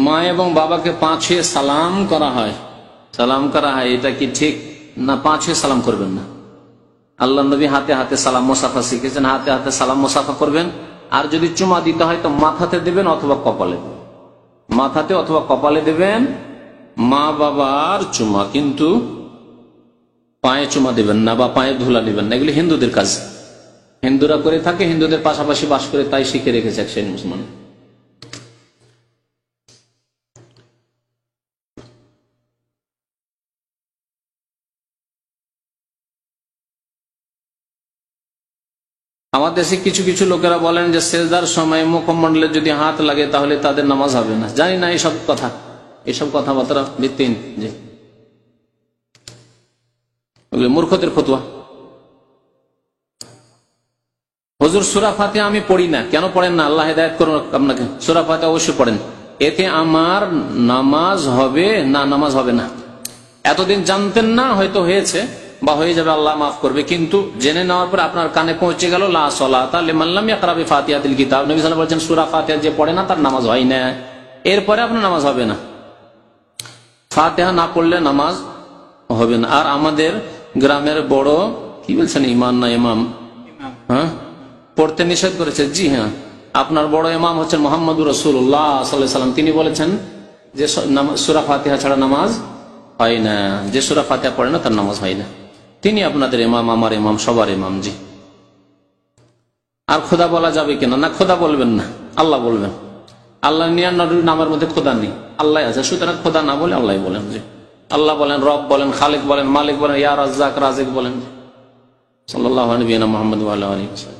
মা এবং বাবাকে পা ছুঁয়ে সালাম করা হয়, এটা কি ঠিক না? পা ছুঁয়ে সালাম করবেন না। আল্লাহ নবী হাতে হাতে সালাম মোসাফা শিখেছেন, হাতে হাতে সালাম মোসাফা করবেন। আর যদি চুমা দিতে হয় তো মাথাতে দেবেন অথবা কপালে দেবেন, মাথাতে অথবা কপালে দেবেন মা বাবার চুমা, কিন্তু পায়ে চুমা দেবেন না বা পায়ে ধুলা নেবেন না। এগুলি হিন্দুদের কাজ, হিন্দুরা করে থাকে, হিন্দুদের পাশাপাশি বাস করে তাই শিখে রেখেছে এক শ্রেণীর মুসলমান। আমাদের দেশে কিছু কিছু লোকেরা বলেন যে সেজদার সময় মুখমণ্ডলে যদি হাত লাগে তাহলে তাদের নামাজ হবে না। জানি না এইসব কথাবার্তা ভিত্তিহীন, জি ওগুলো মূর্খদের ফতোয়া। হুজুর সূরা ফাতিহা আমি পড়ি না, কেন পড়েন না? আল্লাহ হেদায়েত করুন আপনাকে। সূরা ফাতিহা অবশ্যই পড়েন, এতে আমার নামাজ হবে না? নামাজ হবে না। এতদিন জানতেন না, হয়তো হয়েছে বা হয়ে যাবে, আল্লাহ মাফ করবে, কিন্তু জেনে নেওয়ার পর আপনার কানে পৌঁছে গেল লা সালাতা লিমান লাম ইয়াকরা বিফাতিহাতিল কিতাব। নবী সাল্লাল্লাহু আলাইহি ওয়াসাল্লাম বলেছেন সূরা ফাতিহা যে পড়ে না তার নামাজ হয় না, এরপরে আপনার নামাজ হবে না। ফাতিহা না পড়লে নামাজ হবে না। আর আমাদের গ্রামের বড় কি বলছেন, ইমাম না ইমাম, হ্যাঁ পড়তে নিষেধ করেছে। জি হ্যাঁ, আপনার বড় ইমাম হচ্ছেন মুহাম্মদুর রাসূলুল্লাহ সাল্লাল্লাহু আলাইহি ওয়াসাল্লাম, তিনি বলেছেন যে সূরা ফাতিহা ছাড়া নামাজ হয় না, যে সূরা ফাতিহা পড়ে না তার নামাজ হয় না। তিনি আপনাদের ইমাম, আমার ইমাম, সবার ইমাম। জি। আর খোদা বলা যাবে কিনা? না, খোদা বলবেন না, আল্লাহ বলবেন। আল্লাহ 99 নামের মধ্যে খোদা নেই, আল্লাহ আছে, সুতরাং খোদা না বলে আল্লাহ বলেন। জি, আল্লাহ বলেন, রব বলেন, খালিক বলেন, মালিক বলেন, ইয়া রাজ্জাক, রাজিক বলেন। সাল্লাল্লাহু আলাইহি ওয়া সাল্লাম।